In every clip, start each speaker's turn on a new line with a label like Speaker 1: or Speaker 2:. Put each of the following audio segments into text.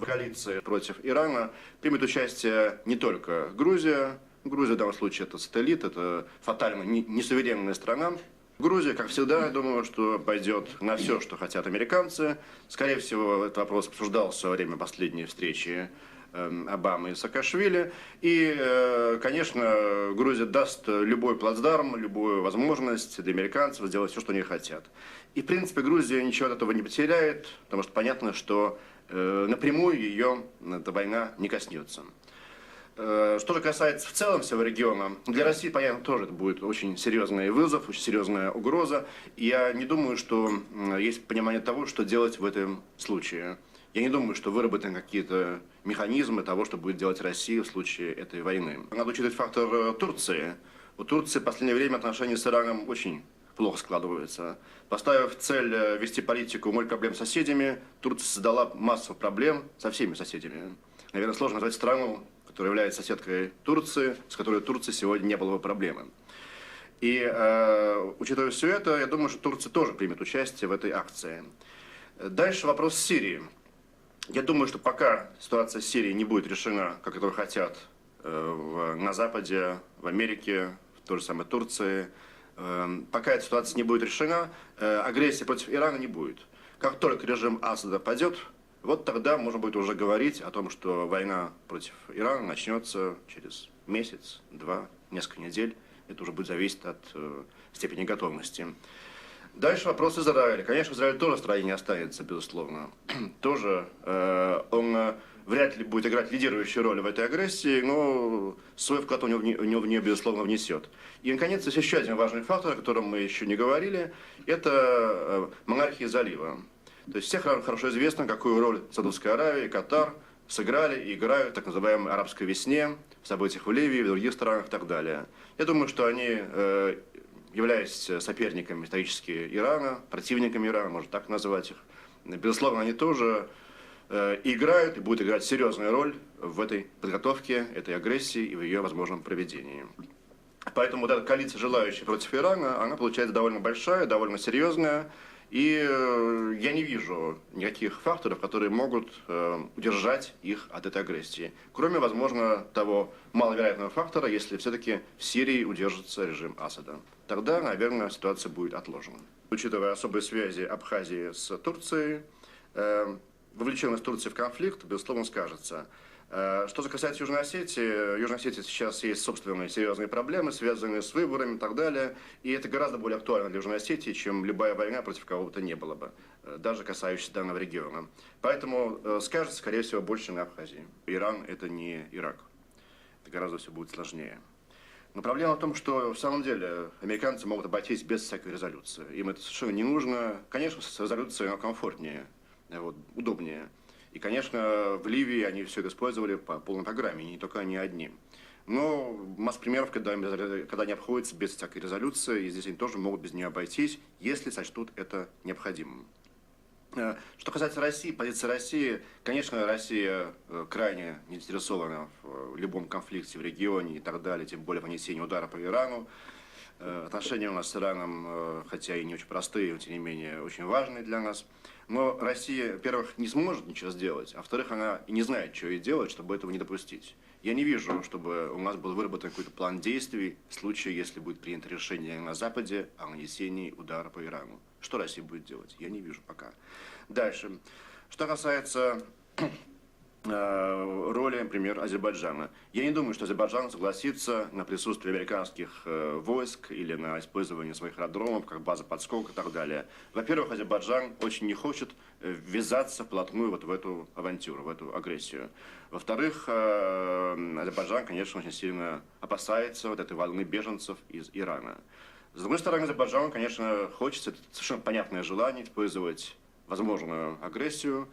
Speaker 1: коалиции против Ирана примет участие не только Грузия. Грузия в данном случае это сателлит, это фатально несуверенная страна. Грузия, как всегда, я думаю, что пойдет на все, что хотят американцы. Скорее всего, этот вопрос обсуждался во время последней встречи Обамы и Саакашвили. И, конечно, Грузия даст любой плацдарм, любую возможность для американцев сделать все, что они хотят. И, в принципе, Грузия ничего от этого не потеряет, потому что понятно, что напрямую ее эта война не коснется. Что же касается в целом всего региона, для России, понятно, тоже это будет очень серьезный вызов, очень серьезная угроза. И я не думаю, что есть понимание того, что делать в этом случае. Я не думаю, что выработаны какие-то механизмы того, что будет делать Россия в случае этой войны. Надо учитывать фактор Турции. У Турции в последнее время отношения с Ираном очень плохо складываются. Поставив цель вести политику «ноль проблем с соседями», Турция создала массу проблем со всеми соседями. Наверное, сложно назвать страну, которая является соседкой Турции, с которой у Турции сегодня не было бы проблемы. И учитывая все это, я думаю, что Турция тоже примет участие в этой акции. Дальше вопрос Сирии. Я думаю, что пока ситуация с Сирией не будет решена, как этого хотят на Западе, в Америке, в той же самой Турции, пока эта ситуация не будет решена, агрессии против Ирана не будет. Как только режим Асада падет, вот тогда можно будет уже говорить о том, что война против Ирана начнется через месяц, два, несколько недель. Это уже будет зависеть от степени готовности. Дальше вопрос Израиля. Конечно, Израиль тоже в стране не останется, безусловно. Тоже он вряд ли будет играть лидирующую роль в этой агрессии, но свой вклад у него в нее, безусловно, внесет. И, наконец, есть еще один важный фактор, о котором мы еще не говорили, это монархия залива. То есть всем хорошо известно, какую роль Саудовская Аравия и Катар сыграли и играют в так называемой арабской весне, в событиях в Ливии, в других странах и так далее. Я думаю, что они, являясь соперниками исторически Ирана, противниками Ирана, можно так назвать их, безусловно, они тоже играют и будут играть серьезную роль в этой подготовке, этой агрессии и в ее возможном проведении. Поэтому вот эта коалиция, желающая против Ирана, она получается довольно большая, довольно серьезная. И я не вижу никаких факторов, которые могут удержать их от этой агрессии. Кроме, возможно, того маловероятного фактора, если все-таки в Сирии удержится режим Асада. Тогда, наверное, ситуация будет отложена. Учитывая особые связи Абхазии с Турцией, вовлеченность Турции в конфликт, безусловно, скажется. Что же касается Южной Осетии сейчас есть собственные серьезные проблемы, связанные с выборами и так далее. И это гораздо более актуально для Южной Осетии, чем любая война против кого бы то ни было бы, даже касающаяся данного региона. Поэтому скажется, скорее всего, больше на Абхазии. Иран – это не Ирак. Это гораздо все будет сложнее. Но проблема в том, что в самом деле американцы могут обойтись без всякой резолюции. Им это совершенно не нужно. Конечно, с резолюцией оно комфортнее, удобнее. И, конечно, в Ливии они все это использовали по полной программе, не только они одни. Но масса примеров, когда они обходятся без всякой резолюции, и здесь они тоже могут без нее обойтись, если сочтут это необходимым. Что касается России, позиция России, конечно, Россия крайне не заинтересована в любом конфликте в регионе и так далее, тем более в нанесении удара по Ирану. Отношения у нас с Ираном, хотя и не очень простые, но тем не менее очень важные для нас. Но Россия, во-первых, не сможет ничего сделать, а во-вторых, она и не знает, что ей делать, чтобы этого не допустить. Я не вижу, чтобы у нас был выработан какой-то план действий в случае, если будет принято решение на Западе о нанесении удара по Ирану. Что Россия будет делать? Я не вижу пока. Дальше. Что касается роли, например, Азербайджана. Я не думаю, что Азербайджан согласится на присутствие американских войск или на использование своих аэродромов, как база подскока и так далее. Во-первых, Азербайджан очень не хочет ввязаться вплотную вот в эту авантюру, в эту агрессию. Во-вторых, Азербайджан, конечно, очень сильно опасается вот этой волны беженцев из Ирана. С другой стороны, Азербайджану, конечно, хочется, это совершенно понятное желание, использовать возможную агрессию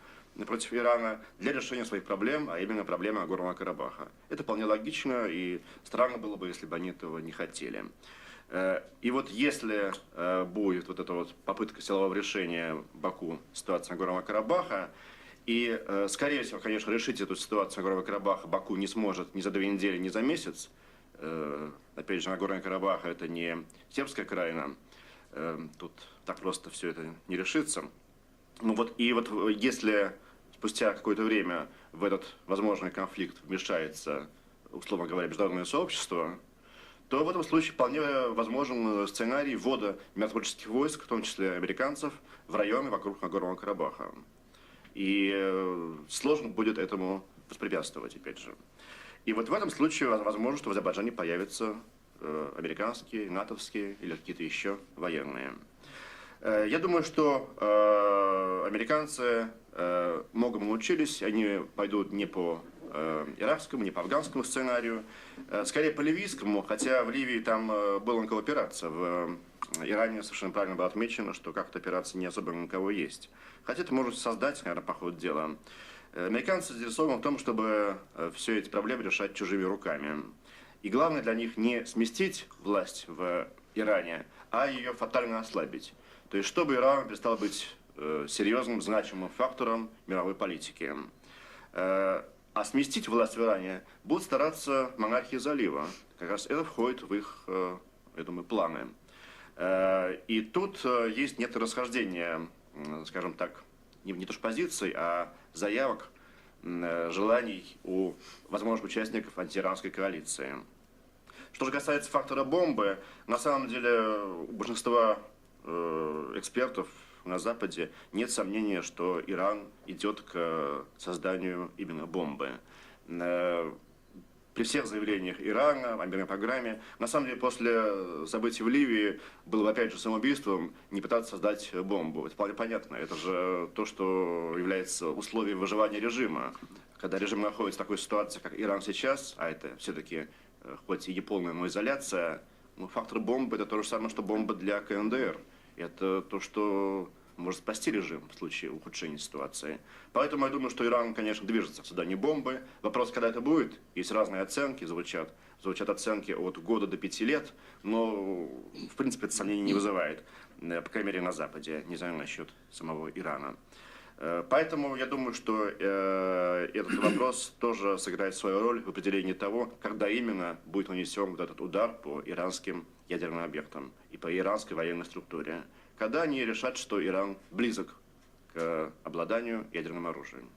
Speaker 1: против Ирана для решения своих проблем, а именно проблемы Нагорного Карабаха. Это вполне логично, и странно было бы, если бы они этого не хотели. И вот если будет вот эта вот попытка силового решения Баку ситуации Нагорного Карабаха, и, скорее всего, конечно, решить эту ситуацию Нагорного Карабаха Баку не сможет ни за 2 недели, ни за месяц. Опять же, Нагорный Карабах – это не сербская окраина, тут так просто все это не решится. Ну вот, и вот если спустя какое-то время в этот возможный конфликт вмешается, условно говоря, международное сообщество, то в этом случае вполне возможен сценарий ввода миротворческих войск, в том числе американцев, в районы вокруг Нагорного Карабаха. И сложно будет этому воспрепятствовать, опять же. И вот в этом случае возможно, что в Азербайджане появятся американские, натовские или какие-то еще военные. Я думаю, что американцы многому научились, они пойдут не по иракскому, не по афганскому сценарию, скорее по ливийскому, хотя в Ливии там была на кого опираться. В Иране совершенно правильно было отмечено, что как-то опираться не особо на кого есть. Хотя это может создать, наверное, по ходу дела. Американцы заинтересованы в том, чтобы все эти проблемы решать чужими руками. И главное для них не сместить власть в Иране, а ее фатально ослабить. То есть, чтобы Иран перестал быть серьезным, значимым фактором мировой политики. А сместить власть в Иране будут стараться монархии залива. Как раз это входит в их, я думаю, планы. И тут есть некоторое расхождение, скажем так, не то что позиций, а заявок, желаний у возможных участников антииранской коалиции. Что же касается фактора бомбы, на самом деле у большинства экспертов на Западе нет сомнения, что Иран идет к созданию именно бомбы. При всех заявлениях Ирана о мирной программе, на самом деле после событий в Ливии было опять же самоубийством не пытаться создать бомбу. Это вполне понятно. Это же то, что является условием выживания режима. Когда режим находится в такой ситуации, как Иран сейчас, а это все-таки хоть и не полная, но изоляция, но фактор бомбы это то же самое, что бомба для КНДР. Это то, что может спасти режим в случае ухудшения ситуации. Поэтому я думаю, что Иран, конечно, движется к созданию бомбы. Вопрос, когда это будет, есть разные оценки, звучат оценки от года до 5 лет, но, в принципе, это сомнений не вызывает, по крайней мере, на Западе, не знаю насчет самого Ирана. Поэтому я думаю, что этот вопрос тоже сыграет свою роль в определении того, когда именно будет нанесен вот этот удар по иранским ядерным объектам и по иранской военной структуре. Когда они решат, что Иран близок к обладанию ядерным оружием.